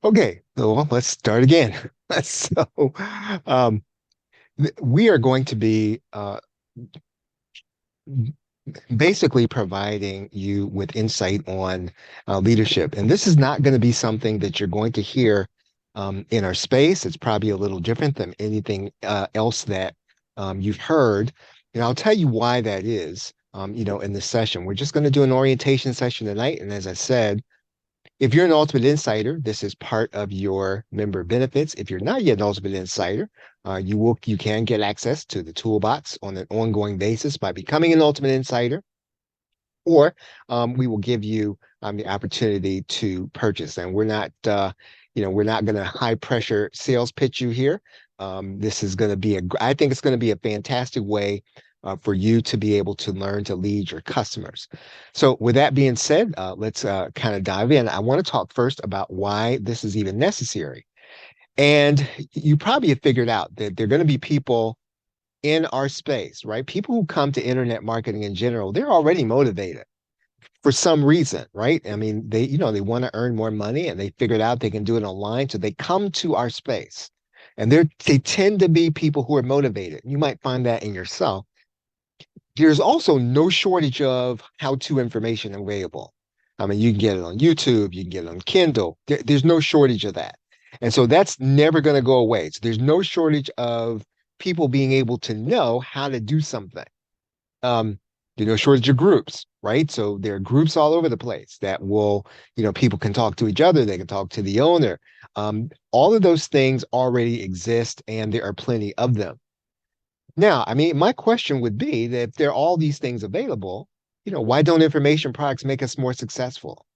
Okay, so let's start again. So, um, we are going to be basically providing you with insight on leadership. And this is not going to be something that you're going to hear in our space. It's probably a little different than anything else that you've heard. And I'll tell you why that is, in this session. We're just going to do an orientation session tonight. And as I said, if you're an Ultimate Insider, this is part of your member benefits. If you're not yet an Ultimate Insider, you can get access to the Toolbox on an ongoing basis by becoming an Ultimate Insider, or we will give you the opportunity to purchase. And we're not going to high pressure sales pitch you here. This is going to be I think it's going to be a fantastic way for you to be able to learn to lead your customers. So with that being said, let's kind of dive in. I want to talk first about why this is even necessary. And you probably have figured out that there are going to be people in our space, right? People who come to internet marketing in general, they're already motivated for some reason, right? I mean, they want to earn more money and they figured out they can do it online. So they come to our space and they tend to be people who are motivated. You might find that in yourself. There's also no shortage of how-to information available. I mean, you can get it on YouTube, you can get it on Kindle. There's no shortage of that. And so that's never going to go away. So there's no shortage of people being able to know how to do something. Um, there's no shortage of groups, right? So there are groups all over the place that will, people can talk to each other, they can talk to the owner. All of those things already exist and there are plenty of them. Now, I mean, my question would be that if there are all these things available, why don't information products make us more successful?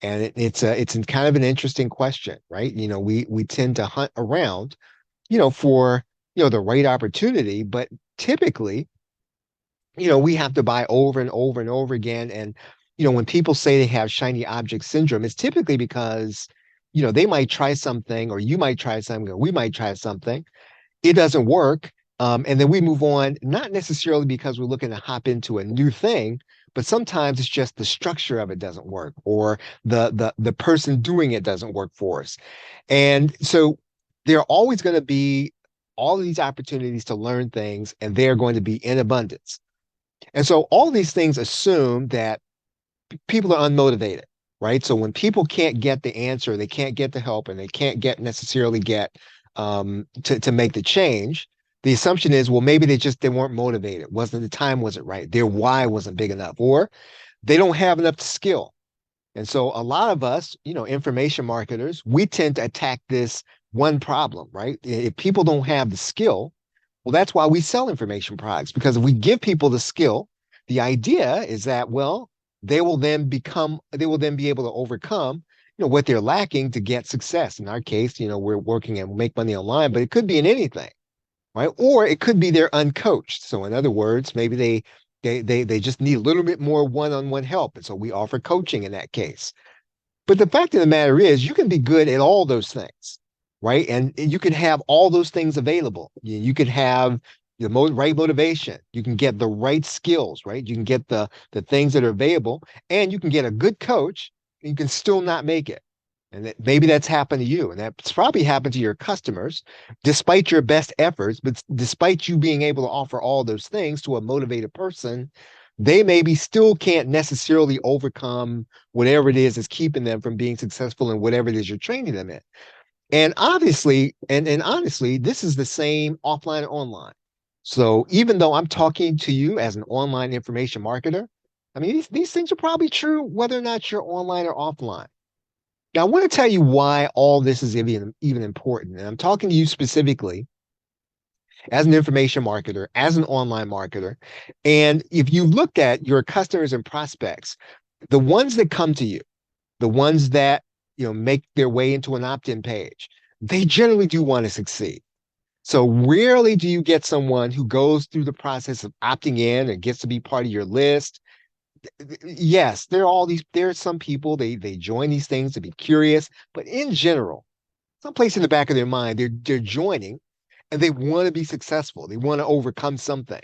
And it's kind of an interesting question, right? We tend to hunt around, for the right opportunity, but typically, we have to buy over and over and over again. And when people say they have shiny object syndrome, it's typically because they might try something, or you might try something, or we might try something. It doesn't work. And then we move on, not necessarily because we're looking to hop into a new thing, but sometimes it's just the structure of it doesn't work, or the person doing it doesn't work for us. And so there are always going to be all of these opportunities to learn things, and they're going to be in abundance. And so all these things assume that people are unmotivated, right? So when people can't get the answer, they can't get the help, and they can't necessarily get to make the change, the assumption is, well, maybe they weren't motivated. The time wasn't right. Their why wasn't big enough, or they don't have enough skill. And so a lot of us, information marketers, we tend to attack this one problem, right? If people don't have the skill, well, that's why we sell information products, because if we give people the skill, the idea is that, well, they will then be able to overcome, what they're lacking to get success. In our case, we're working and make money online, but it could be in anything, right? Or it could be they're uncoached. So in other words, maybe they just need a little bit more one-on-one help. And so we offer coaching in that case. But the fact of the matter is, you can be good at all those things, right? And you can have all those things available. You can have the right motivation. You can get the right skills, right? You can get the things that are available, and you can get a good coach, and you can still not make it. And maybe that's happened to you, and that's probably happened to your customers, despite your best efforts, but despite you being able to offer all those things to a motivated person, they maybe still can't necessarily overcome whatever it is that's keeping them from being successful in whatever it is you're training them in. And obviously, and honestly, this is the same offline and online. So even though I'm talking to you as an online information marketer, I mean, these things are probably true whether or not you're online or offline. Now, I want to tell you why all this is even important. And I'm talking to you specifically as an information marketer, as an online marketer. And if you looked at your customers and prospects, the ones that come to you, the ones that make their way into an opt-in page, they generally do want to succeed. So rarely do you get someone who goes through the process of opting in and gets to be part of your list. Yes, there are some people, they join these things to be curious, but in general, someplace in the back of their mind, they're joining and they want to be successful. They want to overcome something.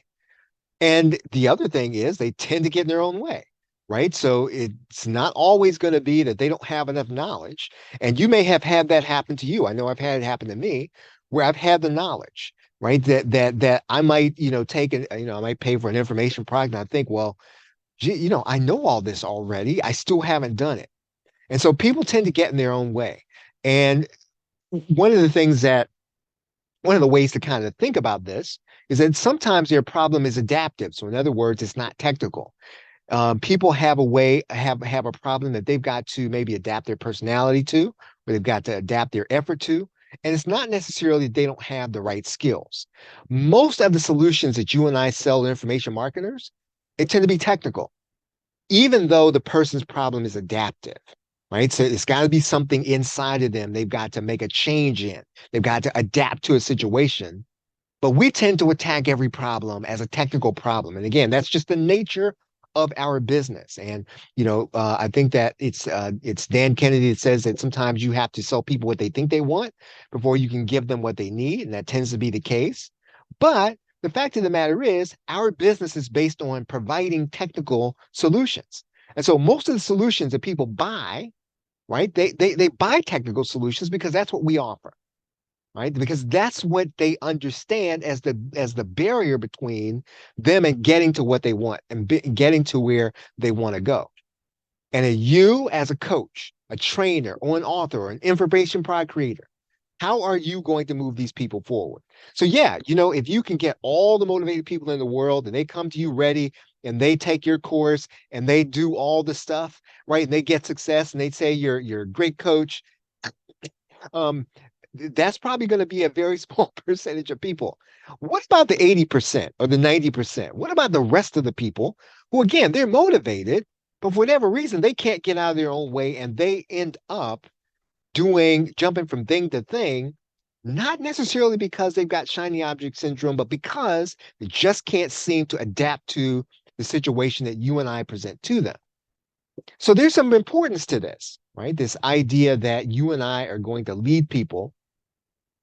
And the other thing is they tend to get in their own way. right? So it's not always going to be that they don't have enough knowledge. And you may have had that happen to you. I know I've had it happen to me where I've had the knowledge, right? That I might, take it, I might pay for an information product and I think, well, gee, I know all this already. I still haven't done it. And so people tend to get in their own way. And one of the things that one of the ways to kind of think about this is that sometimes their problem is adaptive. So in other words, it's not technical. People have a problem that they've got to maybe adapt their personality to, or they've got to adapt their effort to. And it's not necessarily that they don't have the right skills. Most of the solutions that you and I sell to information marketers, they tend to be technical, even though the person's problem is adaptive, right? So it's got to be something inside of them they've got to make a change in. They've got to adapt to a situation. But we tend to attack every problem as a technical problem. And again, that's just the nature of our business. And I think that it's Dan Kennedy that says that sometimes you have to sell people what they think they want before you can give them what they need, and that tends to be the case. But the fact of the matter is, our business is based on providing technical solutions. And so most of the solutions that people buy, right, they buy technical solutions because that's what we offer, right? Because that's what they understand as the barrier between them and getting to what they want and getting to where they want to go. And you as a coach, a trainer, or an author, or an information product creator, how are you going to move these people forward? So yeah, if you can get all the motivated people in the world and they come to you ready and they take your course and they do all the stuff, right? And they get success and they say you're a great coach. Um, that's probably going to be a very small percentage of people. What about the 80% or the 90%? What about the rest of the people who, again, they're motivated, but for whatever reason, they can't get out of their own way and they end up jumping from thing to thing, not necessarily because they've got shiny object syndrome, but because they just can't seem to adapt to the situation that you and I present to them. So there's some importance to this, right? This idea that you and I are going to lead people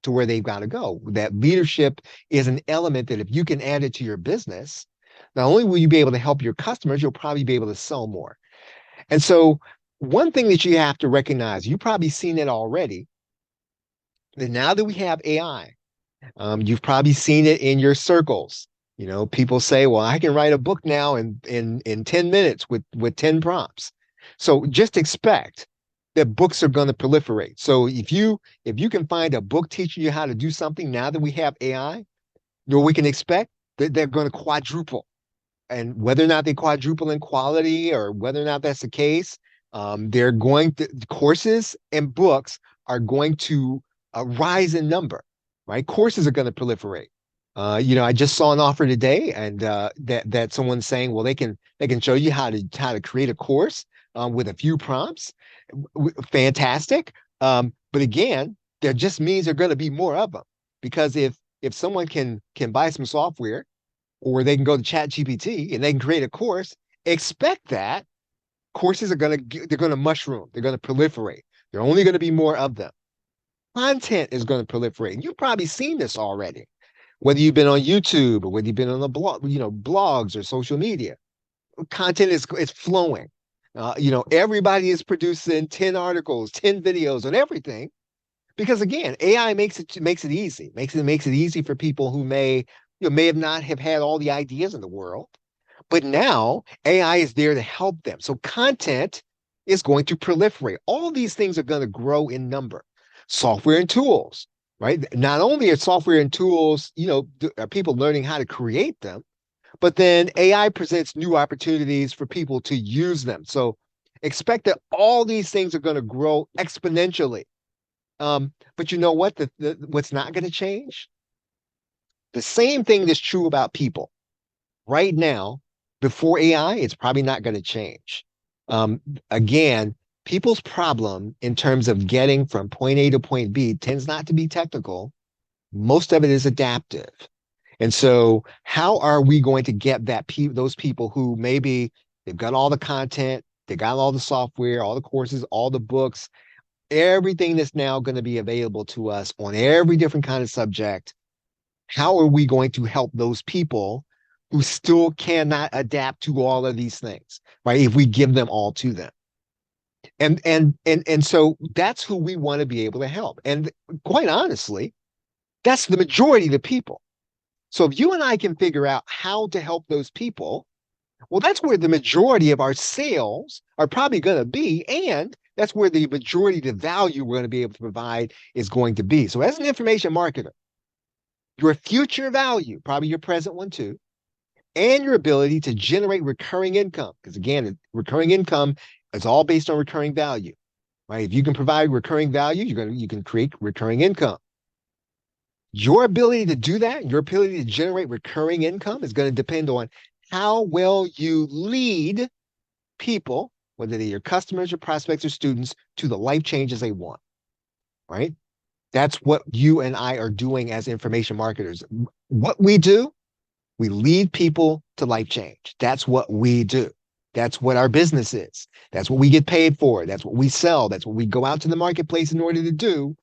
to where they've got to go. That leadership is an element that if you can add it to your business, not only will you be able to help your customers, you'll probably be able to sell more. And so one thing that you have to recognize, you've probably seen it already, that now that we have AI, you've probably seen it in your circles. People say, well, I can write a book now in 10 minutes with 10 prompts. So just expect that books are going to proliferate. So if you can find a book teaching you how to do something now that we have AI, we can expect that they're going to quadruple. And whether or not they quadruple in quality or whether or not that's the case, courses and books are going to rise in number, right? Courses are going to proliferate. I just saw an offer today, and that someone's saying, well, they can show you how to create a course with a few prompts. Fantastic. But again, there just means there are going to be more of them, because if someone can buy some software, or they can go to ChatGPT and they can create a course, expect that courses they're going to mushroom, they're going to proliferate. There are only going to be more of them. Content is going to proliferate. And you've probably seen this already, whether you've been on YouTube or whether you've been on the blog, blogs or social media. Content is flowing. Everybody is producing 10 articles, 10 videos on everything, because again, AI makes it easy. Makes it easy for people who may have not have had all the ideas in the world, but now AI is there to help them. So content is going to proliferate. All these things are going to grow in number. Software and tools, right? Not only are software and tools, are people learning how to create them, but then AI presents new opportunities for people to use them. So expect that all these things are going to grow exponentially. But you know what? What's not going to change? The same thing that's true about people. Right now, before AI, it's probably not going to change. Again, people's problem in terms of getting from point A to point B tends not to be technical. Most of it is adaptive. And so how are we going to get those people who maybe they've got all the content, they got all the software, all the courses, all the books, everything that's now going to be available to us on every different kind of subject? How are we going to help those people who still cannot adapt to all of these things, right? If we give them all to them. And so that's who we want to be able to help. And quite honestly, that's the majority of the people. So if you and I can figure out how to help those people, well, that's where the majority of our sales are probably going to be. And that's where the majority of the value we're going to be able to provide is going to be. So as an information marketer, your future value, probably your present one too, and your ability to generate recurring income. Because again, recurring income is all based on recurring value, right? If you can provide recurring value, you can create recurring income. Your ability to do that, your ability to generate recurring income is going to depend on how well you lead people, whether they're your customers, your prospects, or students, to the life changes they want, right? That's what you and I are doing as information marketers. What we do, we lead people to life change. That's what we do. That's what our business is. That's what we get paid for. That's what we sell. That's what we go out to the marketplace in order to do.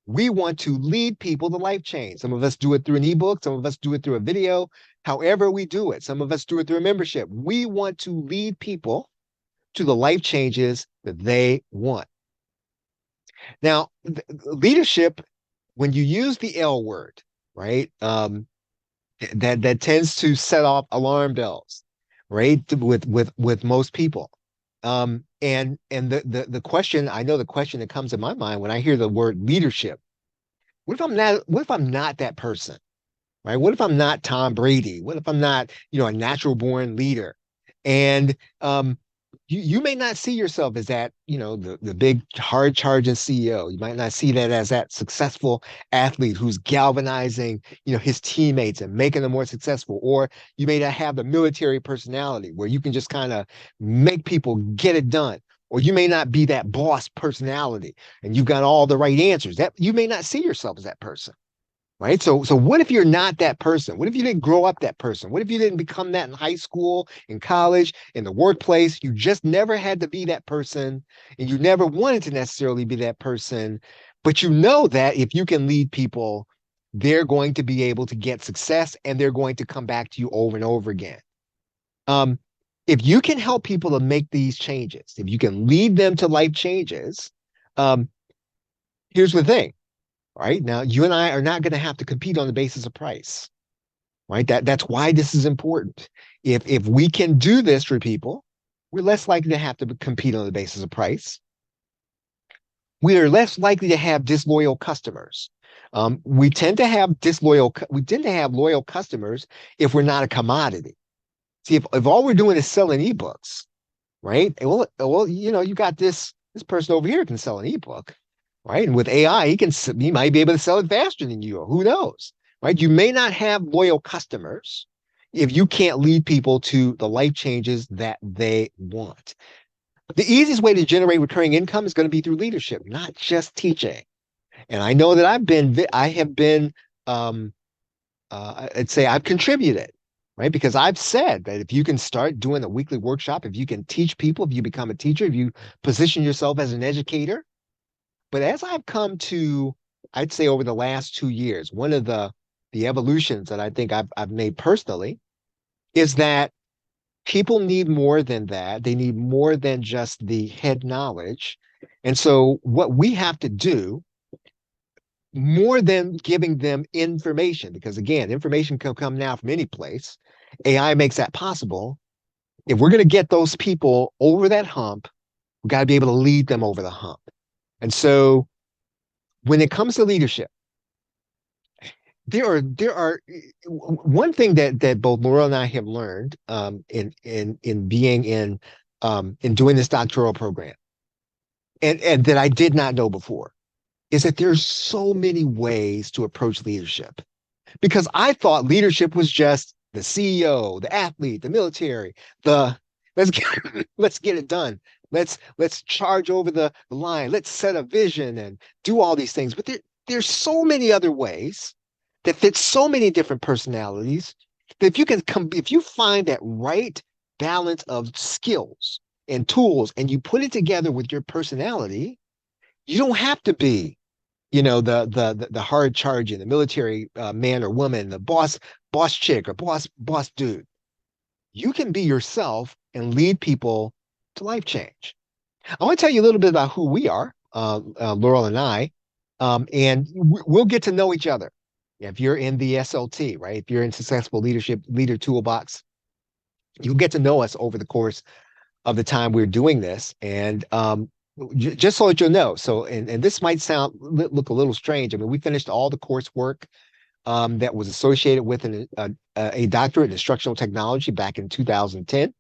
We want to lead people to life change. Some of us do it through an ebook. Some of us do it through a video. However we do it. Some of us do it through a membership. We want to lead people to the life changes that they want. Now, leadership, when you use the L word, right? That tends to set off alarm bells, right? With most people. And the question, I know the question that comes in my mind when I hear the word leadership, what if I'm not that person, right? What if I'm not Tom Brady? What if I'm not, a natural born leader? And you may not see yourself as that, the big hard charging CEO. You might not see that as that successful athlete who's galvanizing, his teammates and making them more successful. Or you may not have the military personality where you can just kind of make people get it done. Or you may not be that boss personality and you've got all the right answers. That you may not see yourself as that person. Right. So what if you're not that person? What if you didn't grow up that person? What if you didn't become that in high school, in college, in the workplace? You just never had to be that person and you never wanted to necessarily be that person. But you know that if you can lead people, they're going to be able to get success and they're going to come back to you over and over again. If you can help people to make these changes, if you can lead them to life changes, here's the thing. Right now, you and I are not going to have to compete on the basis of price, right? That's why this is important. If we can do this for people, we're less likely to have to compete on the basis of price. We are less likely to have disloyal customers. We tend to have loyal customers if we're not a commodity. See, if all we're doing is selling ebooks, right? Well, you got this person over here can sell an ebook. Right. And with AI, he might be able to sell it faster than you. Who knows? Right. You may not have loyal customers if you can't lead people to the life changes that they want. The easiest way to generate recurring income is going to be through leadership, not just teaching. And I know that I'd say I've contributed, right? Because I've said that if you can start doing a weekly workshop, if you can teach people, if you become a teacher, if you position yourself as an educator. But as I've come to, I'd say over the last 2 years, one of the evolutions that I think I've made personally is that people need more than that. They need more than just the head knowledge. And so what we have to do, more than giving them information, because again, information can come now from any place. AI makes that possible. If we're going to get those people over that hump, we've got to be able to lead them over the hump. And so when it comes to leadership, there are one thing that both Laurel and I have learned in being in doing this doctoral program, and that I did not know before, is that there's so many ways to approach leadership. Because I thought leadership was just the CEO, the athlete, the military, let's get it done. Let's charge over the line. Let's set a vision and do all these things. But there's so many other ways that fit so many different personalities that if you find that right balance of skills and tools and you put it together with your personality, you don't have to be, the hard charging, the military man or woman, the boss chick or boss dude. you can be yourself and lead people to life change. I want to tell you a little bit about who we are, Laurel and I, and we'll get to know each other. If you're in the SLT, right? If you're in Successful Leadership Leader Toolbox, you'll get to know us over the course of the time we're doing this. And just so that you'll know, so and this might look a little strange. I mean, we finished all the coursework that was associated with a doctorate in instructional technology back in 2010.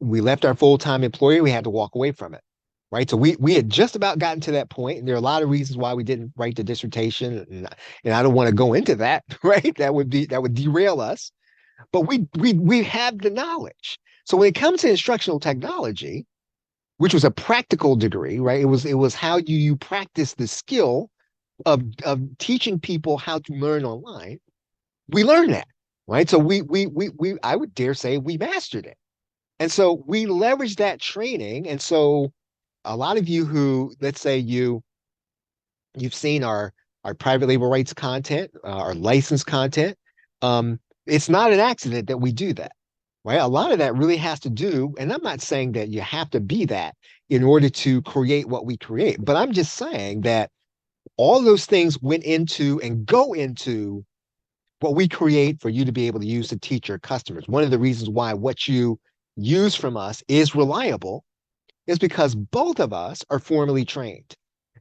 We left our full-time employer. We had to walk away from it, right? So we had just about gotten to that point, and there are a lot of reasons why we didn't write the dissertation, and I don't want to go into that, right? That would derail us. But we have the knowledge. So when it comes to instructional technology, which was a practical degree, right? It was how you practice the skill of teaching people how to learn online. We learned that, right? So we I would dare say we mastered it. And so we leverage that training. And so a lot of you who, let's say you've seen our private label rights content, our licensed content, it's not an accident that we do that, right? A lot of that really has to do, and I'm not saying that you have to be that in order to create what we create, but I'm just saying that all those things went into and go into what we create for you to be able to use to teach your customers. One of the reasons why what you use from us is reliable is because both of us are formally trained.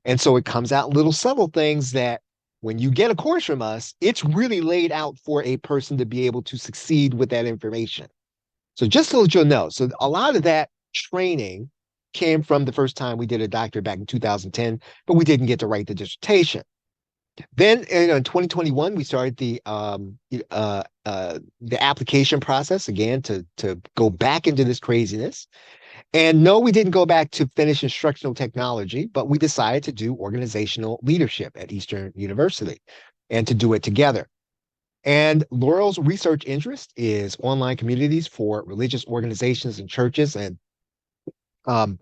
And so it comes out little subtle things that when you get a course from us, it's really laid out for a person to be able to succeed with that information. So just so that you'll know, so a lot of that training came from the first time we did a doctorate back in 2010, but we didn't get to write the dissertation. Then in 2021, we started the application process again to go back into this craziness. And no, we didn't go back to finish instructional technology, but we decided to do organizational leadership at Eastern University and to do it together. And Laurel's research interest is online communities for religious organizations and churches. And um,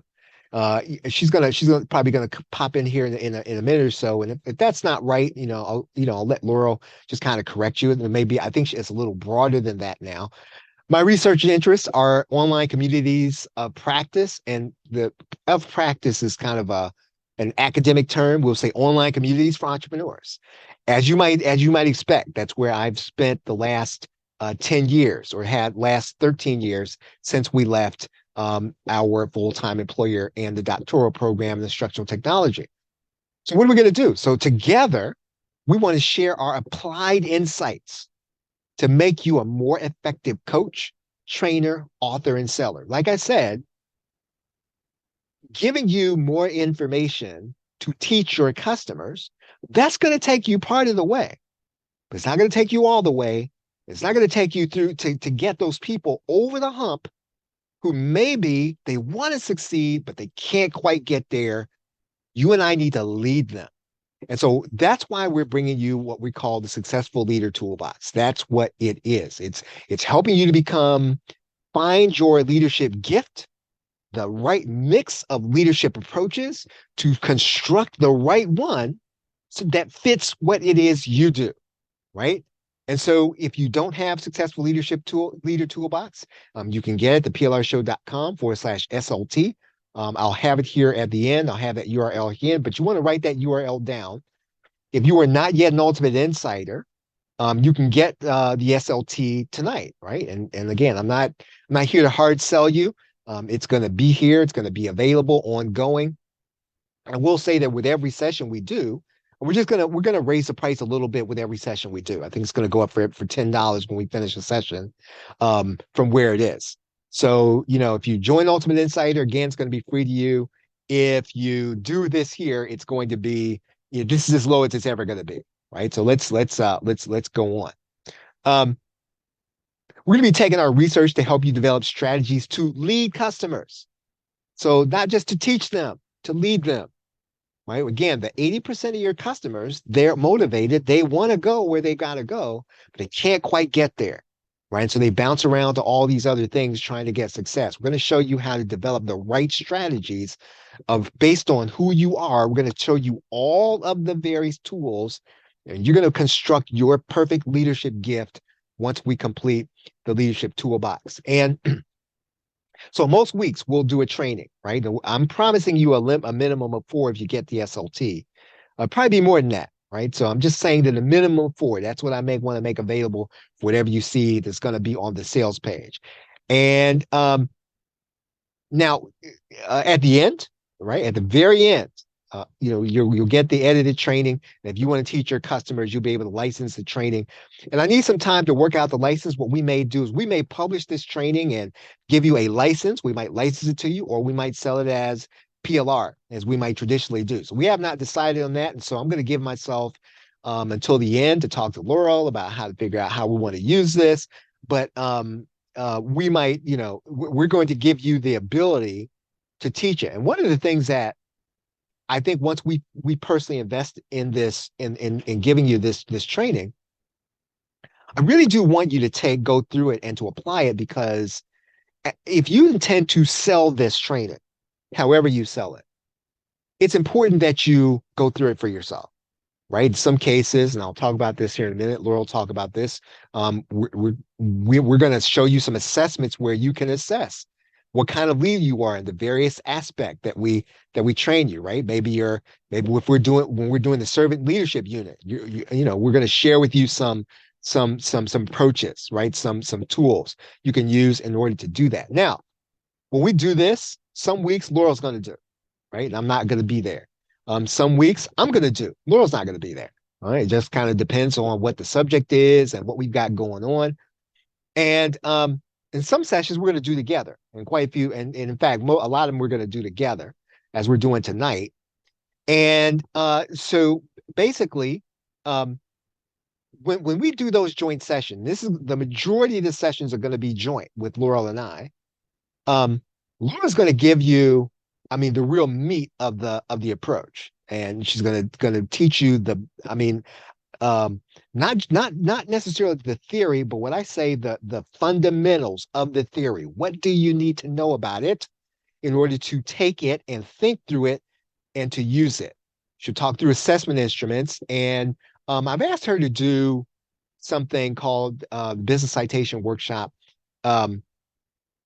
she's probably gonna pop in here in a minute or so. And if that's not right, I'll let Laurel just kind of correct you. And maybe I think it's a little broader than that now. My research interests are online communities of practice, and the of practice is kind of an academic term. We'll say online communities for entrepreneurs. As you might expect, that's where I've spent the last 10 years, or had last 13 years since we left our full-time employer and the doctoral program in instructional technology. So what are we going to do? So together, we want to share our applied insights to make you a more effective coach, trainer, author, and seller. Like I said, giving you more information to teach your customers, that's going to take you part of the way, but it's not going to take you all the way. It's not going to take you through to get those people over the hump who maybe they want to succeed, but they can't quite get there. You and I need to lead them. And so that's why we're bringing you what we call the Successful Leader Toolbox. That's what it is. It's helping you to find your leadership gift, the right mix of leadership approaches to construct the right one so that fits what it is you do, right? And so if you don't have Successful Leader Toolbox, you can get it at the plrshow.com/SLT. I'll have it here at the end. I'll have that URL again, but you want to write that URL down. If you are not yet an Ultimate Insider, you can get the SLT tonight, right? And again, I'm not here to hard sell you. It's going to be here. It's going to be available ongoing. I will say that with every session we do, we're going to raise the price a little bit with every session we do. I think it's going to go up for $10 when we finish a session from where it is. So, if you join Ultimate Insider, again, it's going to be free to you. If you do this here, it's going to be, this is as low as it's ever going to be, right? So let's go on. We're going to be taking our research to help you develop strategies to lead customers. So not just to teach them, to lead them, right? Again, the 80% of your customers, they're motivated. They want to go where they got to go, but they can't quite get there, right? So they bounce around to all these other things trying to get success. We're going to show you how to develop the right strategies based on who you are. We're going to show you all of the various tools, and you're going to construct your perfect leadership gift once we complete the leadership toolbox. And so most weeks we'll do a training, right? I'm promising you a minimum of 4 if you get the SLT. Probably be more than that, right? So I'm just saying that a minimum of 4. That's what I want to make available for whatever you see that's going to be on the sales page. And now, at the end, right at the very end, you'll get the edited training. And if you want to teach your customers, you'll be able to license the training. And I need some time to work out the license. What we may do is we may publish this training and give you a license. We might license it to you, or we might sell it as PLR, as we might traditionally do. So we have not decided on that. And so I'm going to give myself until the end to talk to Laurel about how to figure out how we want to use this. But we might, we're going to give you the ability to teach it. And one of the things that I think once we personally invest in this, in giving you this training, I really do want you to go through it and to apply it, because if you intend to sell this training, however you sell it, it's important that you go through it for yourself, right? In some cases, and I'll talk about this here in a minute, Laurel will talk about this. We're going to show you some assessments where you can assess what kind of leader you are in the various aspect that we train you, right? Maybe if when we're doing the servant leadership unit, we're going to share with you some approaches, right? Some tools you can use in order to do that. Now, when we do this, some weeks Laurel's going to do, right? And I'm not going to be there. Some weeks I'm going to do. Laurel's not going to be there. All right. It just kind of depends on what the subject is and what we've got going on. And in some sessions we're going to do together, and quite a few, and in fact, a lot of them we're going to do together, as we're doing tonight. And so basically, when we do those joint sessions, this is the majority of the sessions are going to be joint with Laurel and I. Laura's going to give you, the real meat of the approach, and she's going to teach you not necessarily the theory, but what I say, the fundamentals of the theory. What do you need to know about it in order to take it and think through it and to use it? She'll talk through assessment instruments, and I've asked her to do something called Business Citation Workshop, and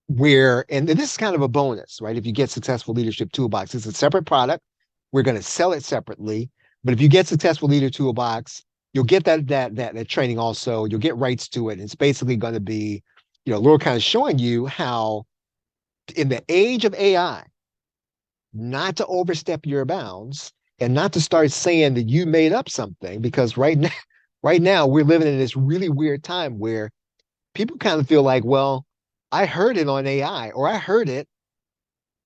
this is kind of a bonus, right? If you get Successful Leadership Toolbox, it's a separate product. We're going to sell it separately, but if you get Successful Leader Toolbox, you'll get that training also. You'll get rights to it. It's basically going to be, Laura kind of showing you how, in the age of AI, not to overstep your bounds and not to start saying that you made up something, because right now we're living in this really weird time where people kind of feel like, well, I heard it on AI, or I heard it,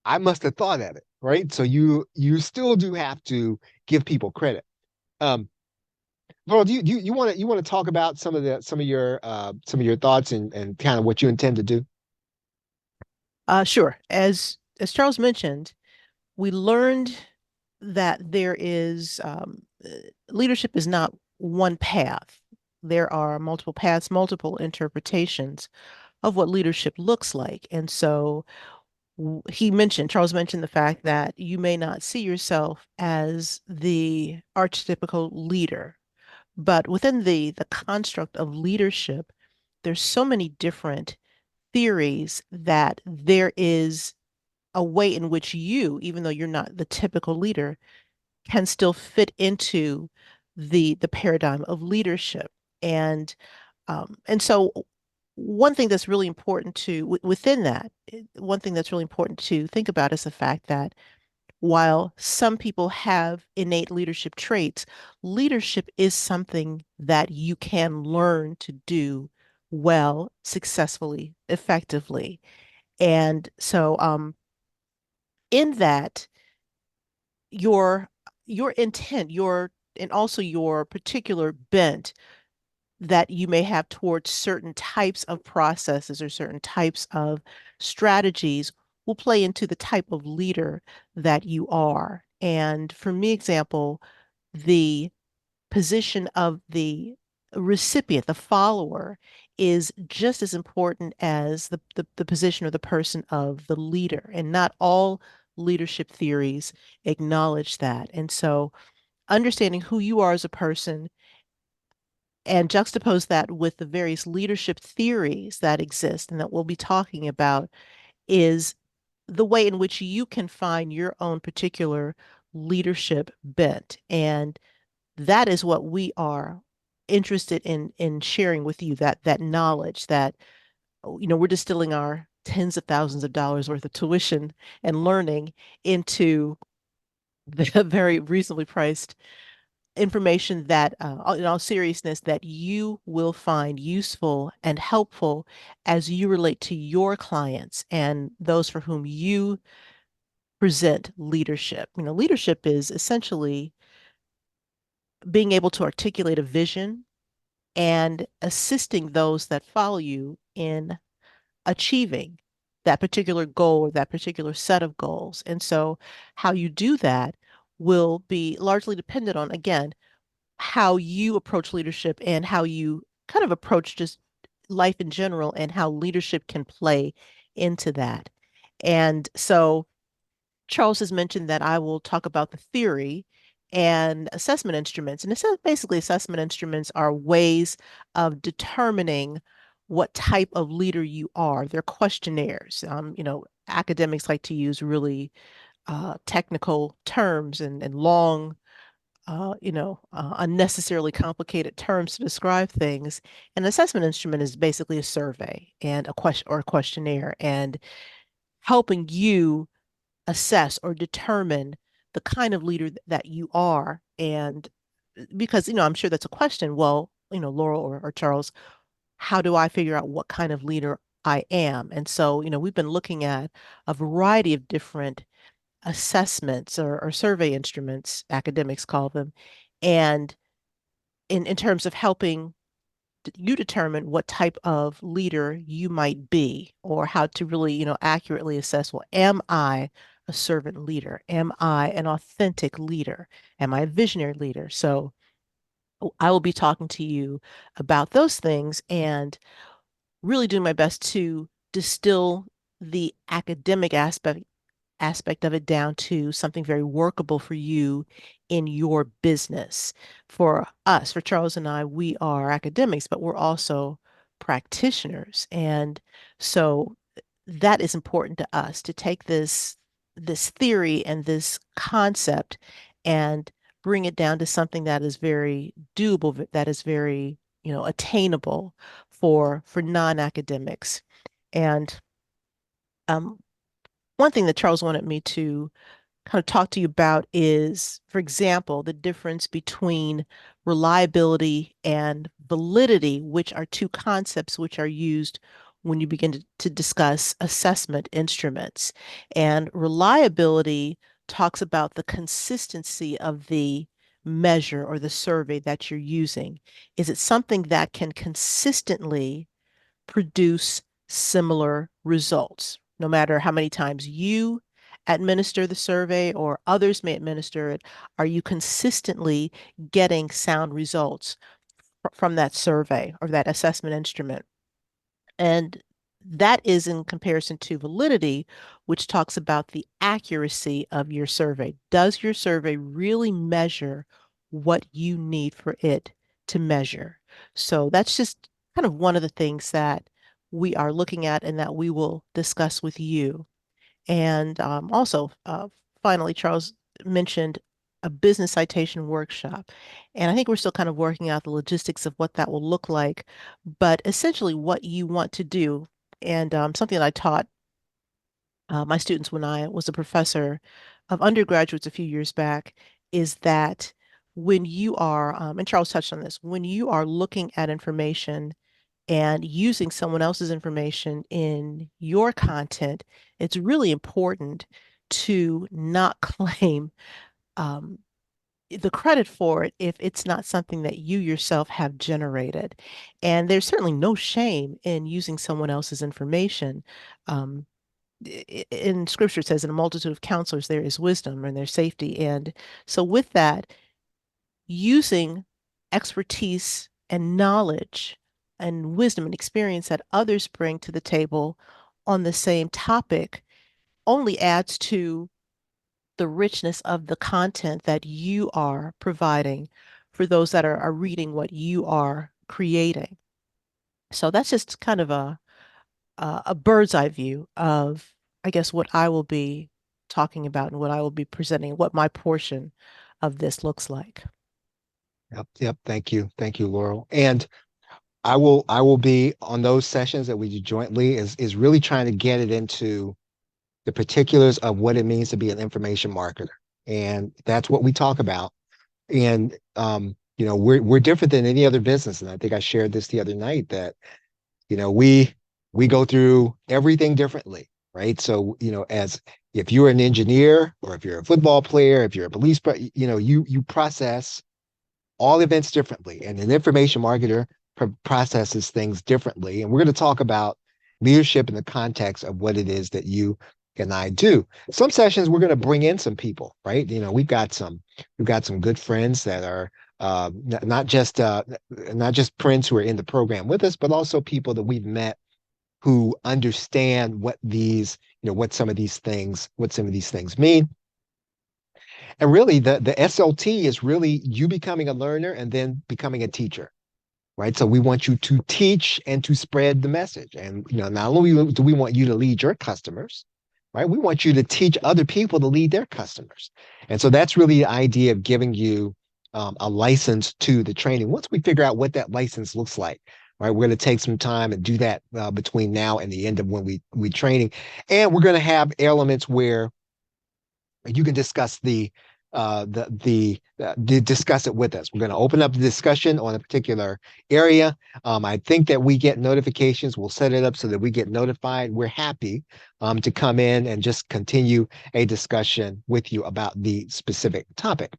I must have thought of it, right? So you still do have to give people credit. Laurel, do you want to talk about some of your thoughts and kind of what you intend to do? Sure. As Charles mentioned, we learned that there is leadership is not one path. There are multiple paths, multiple interpretations of what leadership looks like. And so Charles mentioned the fact that you may not see yourself as the archetypical leader, but within the construct of leadership, there's so many different theories that there is a way in which you, even though you're not the typical leader, can still fit into the paradigm of leadership. And so one thing that's really important within that, one thing that's really important to think about is the fact that while some people have innate leadership traits, leadership is something that you can learn to do well, successfully, effectively. And so in that, your intent, and also your particular bent that you may have towards certain types of processes or certain types of strategies will play into the type of leader that you are. And for me, example, the position of the recipient, the follower, is just as important as the position or the person of the leader. And not all leadership theories acknowledge that. And so understanding who you are as a person and juxtapose that with the various leadership theories that exist and that we'll be talking about is the way in which you can find your own particular leadership bent. And that is what we are interested in sharing with you, that knowledge that we're distilling our tens of thousands of dollars worth of tuition and learning into the very reasonably priced information that, in all seriousness, that you will find useful and helpful as you relate to your clients and those for whom you present leadership. Leadership is essentially being able to articulate a vision and assisting those that follow you in achieving that particular goal or that particular set of goals. And so, how you do that will be largely dependent on, again, how you approach leadership and how you kind of approach just life in general and how leadership can play into that. And so, Charles has mentioned that I will talk about the theory and assessment instruments. And basically, assessment instruments are ways of determining what type of leader you are. They're questionnaires. Academics like to use really technical terms and long, unnecessarily complicated terms to describe things. An assessment instrument is basically a survey and a question or a questionnaire, and helping you assess or determine the kind of leader that you are. And because, I'm sure that's a question. Well, Laurel or Charles, how do I figure out what kind of leader I am? And so, we've been looking at a variety of different assessments or survey instruments, academics call them, and in terms of helping you determine what type of leader you might be, or how to really, accurately assess, well, am I a servant leader? Am I an authentic leader? Am I a visionary leader? So I will be talking to you about those things and really doing my best to distill the academic aspect of it down to something very workable for you in your business. For us, for Charles and I, we are academics, but we're also practitioners. And so that is important to us to take this theory and this concept and bring it down to something that is very doable, that is very, attainable for non-academics. And um, one thing that Charles wanted me to kind of talk to you about is, for example, the difference between reliability and validity, which are two concepts which are used when you begin to discuss assessment instruments. And reliability talks about the consistency of the measure or the survey that you're using. Is it something that can consistently produce similar results, no matter how many times you administer the survey or others may administer it? Are you consistently getting sound results from that survey or that assessment instrument? And that is in comparison to validity, which talks about the accuracy of your survey. Does your survey really measure what you need for it to measure? So that's just kind of one of the things that we are looking at and that we will discuss with you. And also, finally, Charles mentioned a business citation workshop. And I think we're still kind of working out the logistics of what that will look like. But essentially, what you want to do, and something that I taught my students when I was a professor of undergraduates a few years back, is that when you are, and Charles touched on this, when you are looking at information and using someone else's information in your content, it's really important to not claim um, the credit for it if it's not something that you yourself have generated. And there's certainly no shame in using someone else's information. Um, in scripture, it says, in a multitude of counselors, there is wisdom and there's safety. And so, with that, using expertise and knowledge and wisdom and experience that others bring to the table on the same topic only adds to the richness of the content that you are providing for those that are reading what you are creating. So that's just kind of a bird's eye view of, I guess, what I will be talking about and what I will be presenting, what my portion of this looks like. Yep, yep. Thank you, Laurel. And I will be on those sessions that we do jointly is really trying to get it into the particulars of what it means to be an information marketer. And that's what we talk about. And we're different than any other business. And I think I shared this the other night that, you know, we go through everything differently, right? So, as if you're an engineer or if you're a football player, if you're a police, you process all events differently. And an information marketer processes things differently. And we're going to talk about leadership in the context of what it is that you and I do. Some sessions we're going to bring in some people, right? We've got some good friends that are not just friends who are in the program with us, but also people that we've met who understand what some of these things mean. And really, the SLT is really you becoming a learner and then becoming a teacher, right? So we want you to teach and to spread the message. And not only do we want you to lead your customers, right? We want you to teach other people to lead their customers. And so that's really the idea of giving you a license to the training. Once we figure out what that license looks like, right? We're going to take some time and do that between now and the end of when we training, and we're going to have elements where you can discuss discuss it with us. We're going to open up the discussion on a particular area. I think that we get notifications. We'll set it up so that we get notified. We're happy to come in and just continue a discussion with you about the specific topic.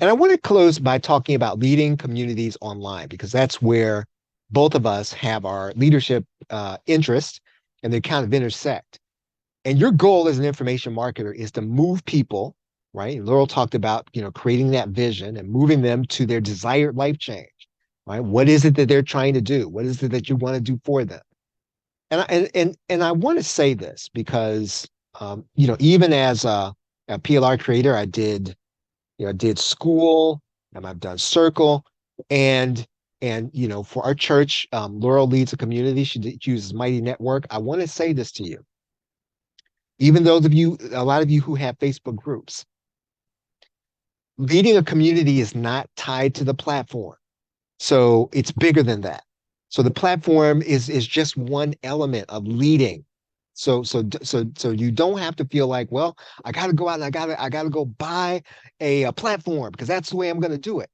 And I want to close by talking about leading communities online, because that's where both of us have our leadership interests, and they kind of intersect. And your goal as an information marketer is to move people, right? Laurel talked about, creating that vision and moving them to their desired life change, right? What is it that they're trying to do? What is it that you want to do for them? And I want to say this because, even as a PLR creator, I did school, and I've done Circle, and for our church, Laurel leads a community. She uses Mighty Network. I want to say this to you. Even those of you, a lot of you who have Facebook groups, leading a community is not tied to the platform. So it's bigger than that. So the platform is just one element of leading. So you don't have to feel like, well, I got to go out and I got to go buy a platform because that's the way I'm going to do it.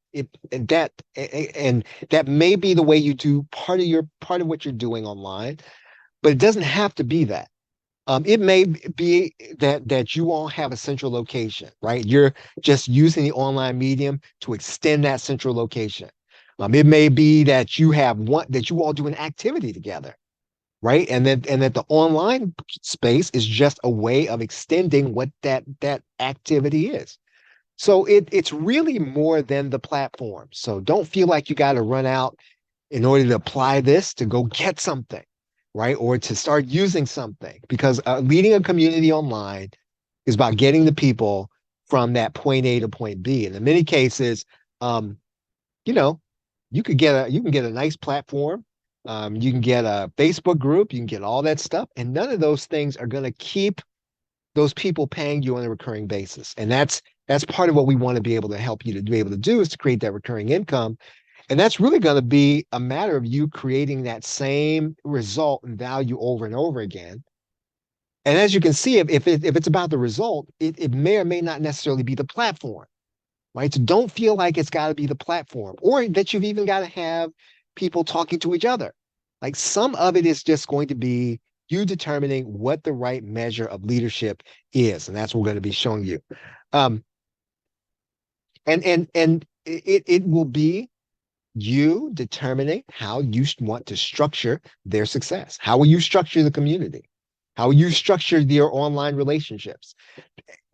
And that may be the way you do part of what you're doing online, but it doesn't have to be that. It may be that you all have a central location, right? You're just using the online medium to extend that central location. It may be that you all do an activity together, right? And that the online space is just a way of extending what that activity is. So it's really more than the platform. So don't feel like you got to run out in order to apply this to go get something, right? Or to start using something, because leading a community online is about getting the people from that point A to point B. And in many cases, um, you know, you can get a nice platform. You can get a Facebook group, you can get all that stuff, and none of those things are going to keep those people paying you on a recurring basis. And that's part of what we want to be able to help you to be able to do, is to create that recurring income. And that's really going to be a matter of you creating that same result and value over and over again. And as you can see, if it's about the result, it may or may not necessarily be the platform, right? So don't feel like it's got to be the platform, or that you've even got to have people talking to each other. Like, some of it is just going to be you determining what the right measure of leadership is. And that's what we're going to be showing you. Um, and it will be you determining how you want to structure their success. How will you structure the community? How will you structure your online relationships?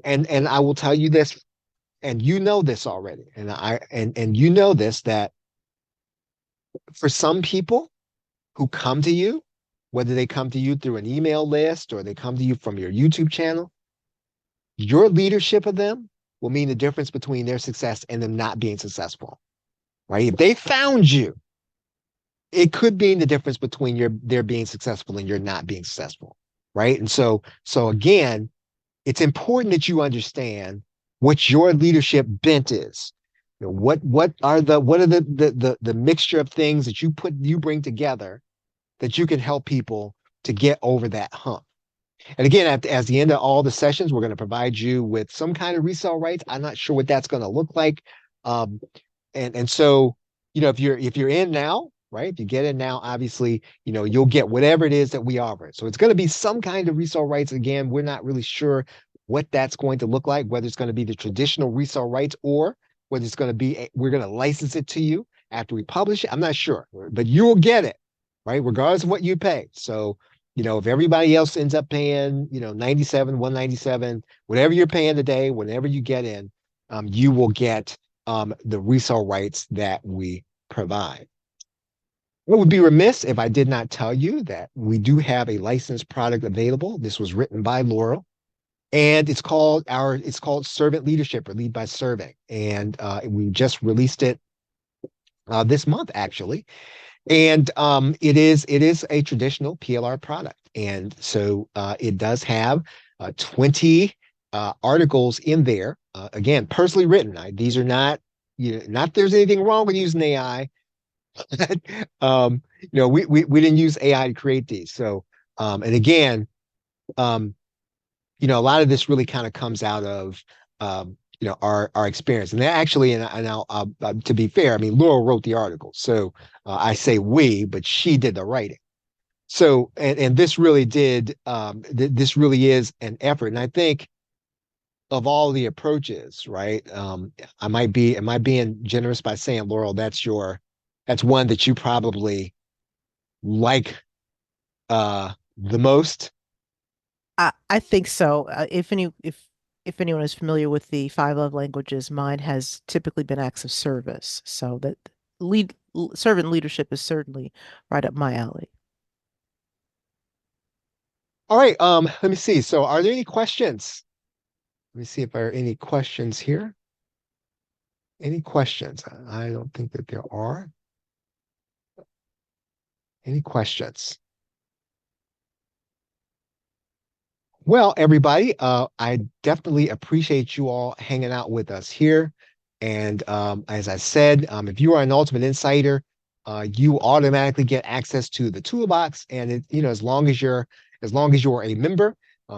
And I will tell you this, and you know this already, and you know this, that for some people who come to you, whether they come to you through an email list or they come to you from your YouTube channel, your leadership of them will mean the difference between their success and them not being successful, right? If they found you, it could mean the difference between they're being successful and you're not being successful, right? And so again, it's important that you understand what your leadership bent is. You know, what are the mixture of things that you bring together that you can help people to get over that hump. And again, as the end of all the sessions, we're going to provide you with some kind of resale rights. I'm not sure what that's going to look like. Um, and so, if you're in now, right? If you get in now, obviously, you'll get whatever it is that we offer. So it's going to be some kind of resale rights. Again, we're not really sure what that's going to look like, whether it's going to be the traditional resale rights or whether it's going to be we're going to license it to you after we publish it. I'm not sure, but you'll get it, right? Regardless of what you pay. So, if everybody else ends up paying, 97, 197, whatever you're paying today, whenever you get in, you will get the resale rights that we provide. It would be remiss if I did not tell you that we do have a licensed product available. This was written by Laurel, and it's called Servant Leadership, or Lead by Serving, and we just released it this month actually. And it is a traditional PLR product, and so it does have 20 articles in there. Again, personally written. These are not, not there's anything wrong with using AI. We didn't use AI to create these. So, and again, um, a lot of this really kind of comes out of our experience. And actually, and to be fair, I mean, Laurel wrote the article, so I say we, but she did the writing. So, and this really this really is an effort. And I think of all the approaches, right? Am I being generous by saying, Laurel, that's one that you probably like the most? I think so. If anyone is familiar with the five love languages, mine has typically been acts of service. So that servant leadership is certainly right up my alley. All right. Let me see. So, are there any questions? Let me see if there are any questions here. Any questions? I don't think that there are. Any questions? Well, everybody, I definitely appreciate you all hanging out with us here. And as I said, if you are an Ultimate Insider, you automatically get access to the toolbox. And as long as you're a member,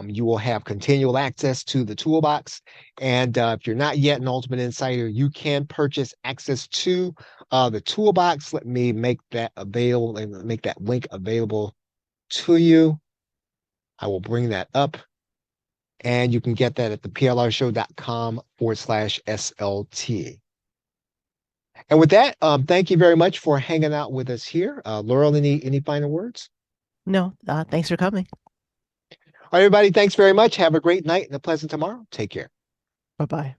you will have continual access to the toolbox. And if you're not yet an Ultimate Insider, you can purchase access to the toolbox. Let me make that available and make that link available to you. I will bring that up, and you can get that at the plrshow.com/SLT. And with that, thank you very much for hanging out with us here. Laurel, any final words? No, thanks for coming. All right, everybody, thanks very much. Have a great night and a pleasant tomorrow. Take care. Bye-bye.